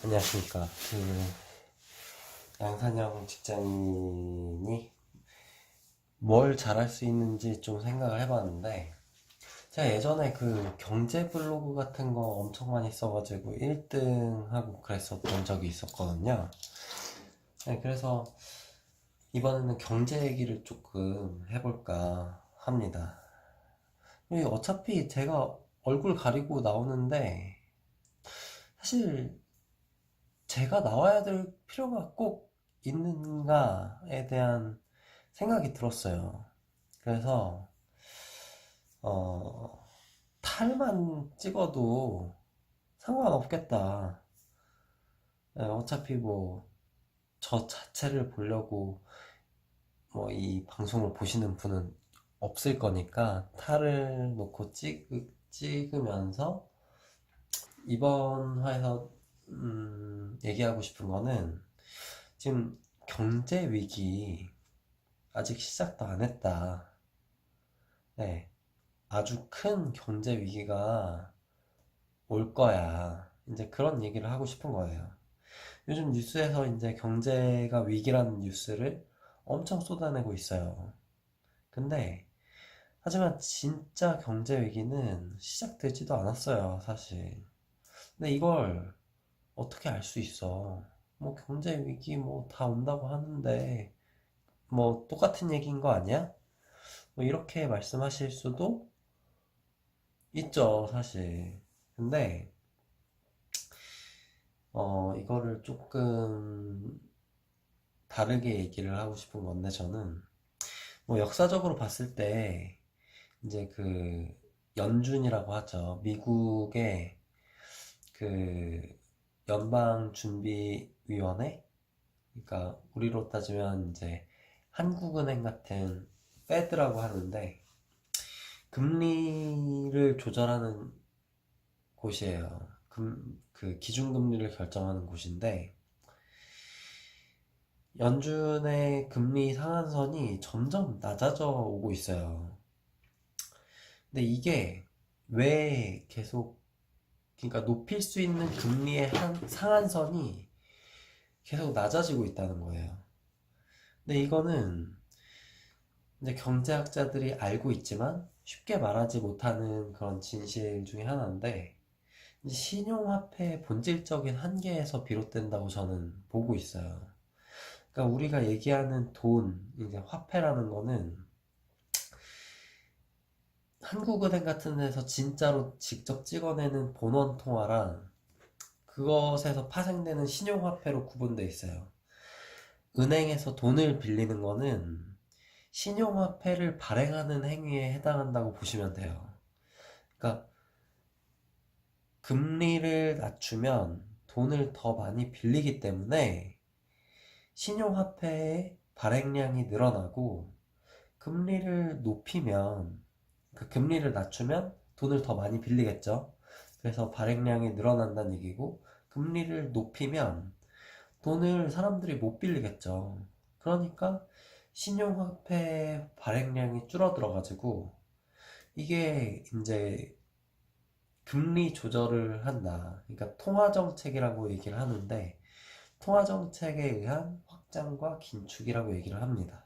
안녕하십니까. 양산형 직장인이 뭘 잘할 수 있는지 좀 생각을 해봤는데, 제가 예전에 그 경제 블로그 같은 거 엄청 많이 써가지고 1등 하고 그랬었던 적이 있었거든요. 네, 그래서 이번에는 경제 얘기를 조금 해볼까 합니다. 어차피 제가 얼굴 가리고 나오는데, 사실 제가 나와야 될 필요가 꼭 있는가에 대한 생각이 들었어요. 그래서 어, 탈만 찍어도 상관없겠다. 어차피 뭐 저 자체를 보려고 뭐 이 방송을 보시는 분은 없을 거니까 탈을 놓고 찍으면서 이번 화에서 얘기하고 싶은 거는 지금 경제 위기 아직 시작도 안 했다. 네, 아주 큰 경제 위기가 올 거야. 이제 그런 얘기를 하고 싶은 거예요. 요즘 뉴스에서 이제 경제가 위기라는 뉴스를 엄청 쏟아내고 있어요. 근데, 하지만 진짜 경제 위기는 시작되지도 않았어요, 사실. 근데 이걸 어떻게 알 수 있어? 뭐 경제 위기 뭐 다 온다고 하는데, 뭐 똑같은 얘기인 거 아니야? 뭐 이렇게 말씀하실 수도 있죠, 사실. 근데, 이거를 조금 다르게 얘기를 하고 싶은 건데, 저는, 뭐, 역사적으로 봤을 때, 이제 그, 연준이라고 하죠. 미국의 그, 연방준비위원회? 그러니까, 우리로 따지면 이제, 한국은행 같은 페드라고 하는데, 금리를 조절하는 곳이에요. 그 기준금리를 결정하는 곳인데, 연준의 금리 상한선이 점점 낮아져 오고 있어요. 근데 이게 왜 계속, 그러니까 높일 수 있는 금리의 상한선이 계속 낮아지고 있다는 거예요. 근데 이거는 이제 경제학자들이 알고 있지만 쉽게 말하지 못하는 그런 진실 중에 하나인데, 이제 신용화폐의 본질적인 한계에서 비롯된다고 저는 보고 있어요. 그러니까 우리가 얘기하는 돈, 이제 화폐라는 거는 한국은행 같은 데서 진짜로 직접 찍어내는 본원 통화랑 그것에서 파생되는 신용화폐로 구분되어 있어요. 은행에서 돈을 빌리는 거는 신용화폐를 발행하는 행위에 해당한다고 보시면 돼요. 그러니까 금리를 낮추면 돈을 더 많이 빌리기 때문에 신용화폐의 발행량이 늘어나고, 금리를 높이면, 그 금리를 낮추면 돈을 더 많이 빌리겠죠. 그래서 발행량이 늘어난다는 얘기고, 금리를 높이면 돈을 사람들이 못 빌리겠죠. 그러니까 신용화폐 발행량이 줄어들어가지고, 이게 이제 금리 조절을 한다. 그러니까 통화정책이라고 얘기를 하는데, 통화정책에 의한 확장과 긴축이라고 얘기를 합니다.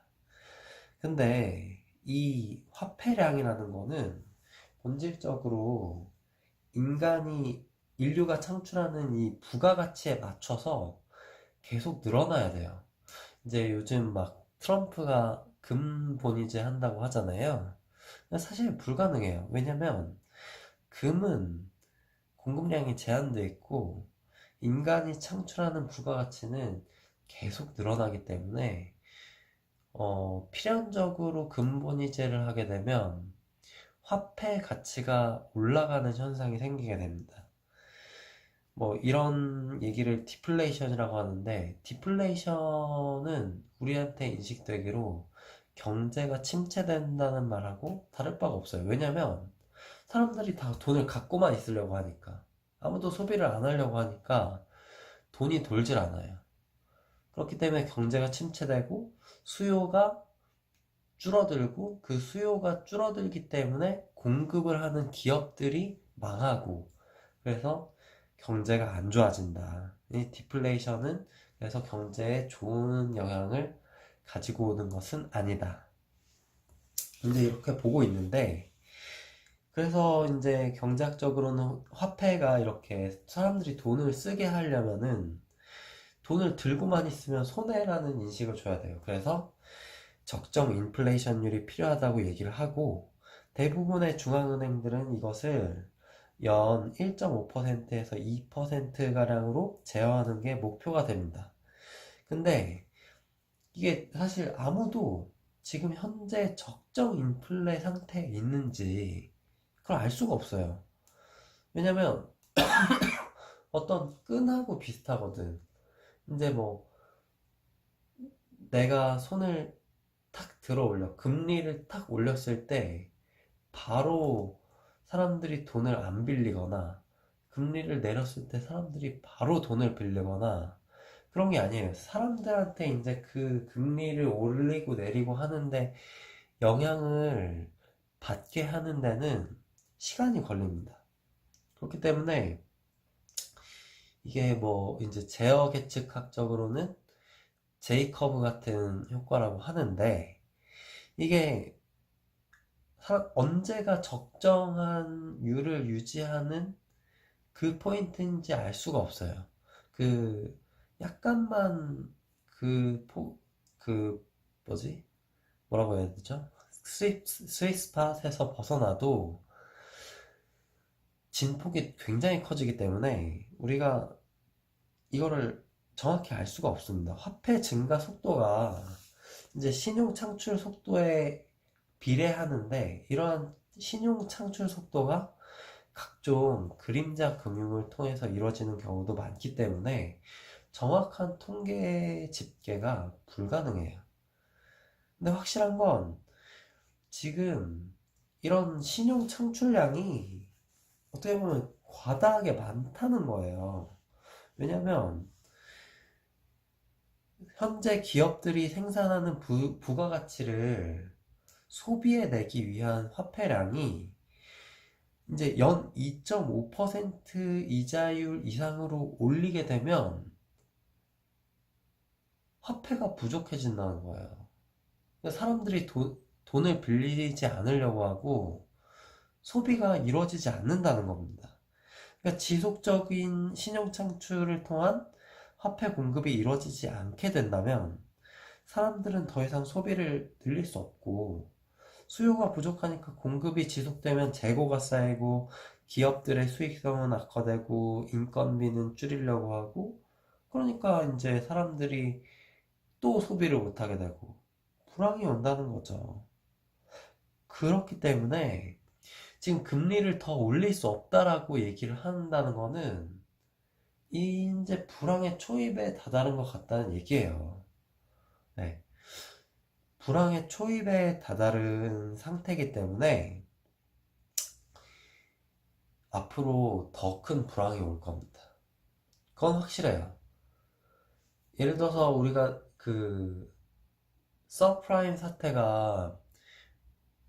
근데 이 화폐량이라는 거는 본질적으로 인류가 창출하는 이 부가가치에 맞춰서 계속 늘어나야 돼요. 이제 요즘 막 트럼프가 금본위제 한다고 하잖아요. 사실 불가능해요. 왜냐면 금은 공급량이 제한되어 있고, 인간이 창출하는 부가가치는 계속 늘어나기 때문에 필연적으로 근본이제를 하게 되면 화폐 가치가 올라가는 현상이 생기게 됩니다. 뭐 이런 얘기를 디플레이션이라고 하는데, 디플레이션은 우리한테 인식되기로 경제가 침체된다는 말하고 다를 바가 없어요. 왜냐면 사람들이 다 돈을 갖고만 있으려고 하니까, 아무도 소비를 안 하려고 하니까 돈이 돌질 않아요. 그렇기 때문에 경제가 침체되고 수요가 줄어들고, 그 수요가 줄어들기 때문에 공급을 하는 기업들이 망하고, 그래서 경제가 안 좋아진다. 이 디플레이션은 그래서 경제에 좋은 영향을 가지고 오는 것은 아니다. 이제 이렇게 보고 있는데, 그래서 이제 경제학적으로는 화폐가 이렇게 사람들이 돈을 쓰게 하려면은 돈을 들고만 있으면 손해라는 인식을 줘야 돼요. 그래서 적정 인플레이션율이 필요하다고 얘기를 하고, 대부분의 중앙은행들은 이것을 연 1.5%에서 2%가량으로 제어하는 게 목표가 됩니다. 근데 이게 사실 아무도 지금 현재 적정 인플레 상태에 있는지 그걸 알 수가 없어요. 왜냐면 어떤 끈하고 비슷하거든. 이제 뭐 내가 손을 탁 들어 올려 금리를 탁 올렸을 때 바로 사람들이 돈을 안 빌리거나, 금리를 내렸을 때 사람들이 바로 돈을 빌리거나 그런 게 아니에요. 사람들한테 이제 그 금리를 올리고 내리고 하는데 영향을 받게 하는 데는 시간이 걸립니다. 그렇기 때문에 이게 뭐 이제 제어 계측학적으로는 제이커브 같은 효과라고 하는데, 이게 언제가 적정한 율을 유지하는 그 포인트인지 알 수가 없어요. 그 약간만 그 뭐지? 뭐라고 해야 되죠? 스윗스팟에서 벗어나도 진폭이 굉장히 커지기 때문에 우리가 이거를 정확히 알 수가 없습니다. 화폐 증가 속도가 이제 신용 창출 속도에 비례하는데, 이러한 신용 창출 속도가 각종 그림자 금융을 통해서 이루어지는 경우도 많기 때문에 정확한 통계 집계가 불가능해요. 근데 확실한 건 지금 이런 신용 창출량이 어떻게 보면 과다하게 많다는 거예요. 왜냐면 현재 기업들이 생산하는 부가가치를 소비에 내기 위한 화폐량이 이제 연 2.5% 이자율 이상으로 올리게 되면 화폐가 부족해진다는 거예요. 그러니까 사람들이 돈을 빌리지 않으려고 하고 소비가 이루어지지 않는다는 겁니다. 그러니까 지속적인 신용 창출을 통한 화폐 공급이 이루어지지 않게 된다면 사람들은 더 이상 소비를 늘릴 수 없고, 수요가 부족하니까 공급이 지속되면 재고가 쌓이고 기업들의 수익성은 악화되고 인건비는 줄이려고 하고, 그러니까 이제 사람들이 또 소비를 못하게 되고 불황이 온다는 거죠. 그렇기 때문에 지금 금리를 더 올릴 수 없다라고 얘기를 한다는 거는 이제 불황의 초입에 다다른 것 같다는 얘기예요. 네. 불황의 초입에 다다른 상태이기 때문에 앞으로 더 큰 불황이 올 겁니다. 그건 확실해요. 예를 들어서 우리가 그 서프라임 사태가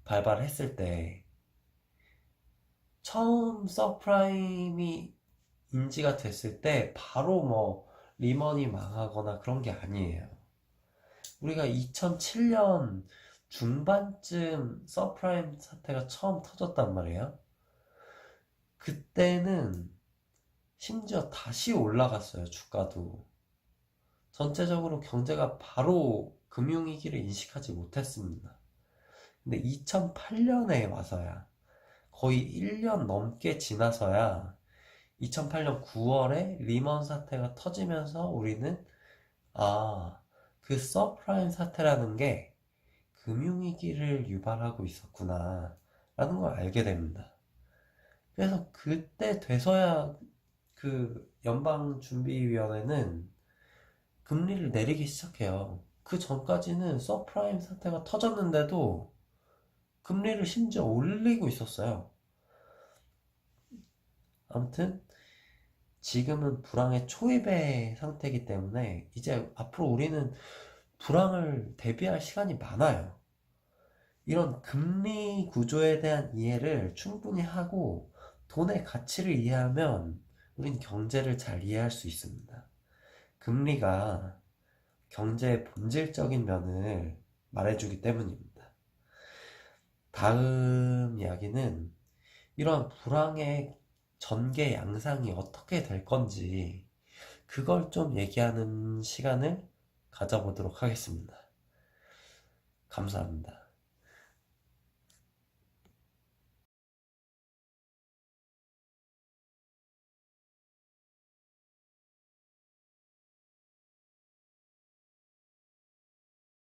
발발했을 때 처음 서프라임이 인지가 됐을 때 바로 뭐 리먼이 망하거나 그런 게 아니에요. 우리가 2007년 중반쯤 서프라임 사태가 처음 터졌단 말이에요. 그때는 심지어 다시 올라갔어요, 주가도. 전체적으로 경제가 바로 금융위기를 인식하지 못했습니다. 근데 2008년에 와서야, 거의 1년 넘게 지나서야 2008년 9월에 리먼 사태가 터지면서 우리는 그 서프라임 사태라는 게 금융위기를 유발하고 있었구나 라는 걸 알게 됩니다. 그래서 그때 돼서야 그 연방준비위원회는 금리를 내리기 시작해요. 그 전까지는 서프라임 사태가 터졌는데도 금리를 심지어 올리고 있었어요. 아무튼 지금은 불황의 초입의 상태이기 때문에 이제 앞으로 우리는 불황을 대비할 시간이 많아요. 이런 금리 구조에 대한 이해를 충분히 하고 돈의 가치를 이해하면 우린 경제를 잘 이해할 수 있습니다. 금리가 경제의 본질적인 면을 말해주기 때문입니다. 다음 이야기는 이러한 불황의 전개 양상이 어떻게 될 건지 그걸 좀 얘기하는 시간을 가져보도록 하겠습니다. 감사합니다.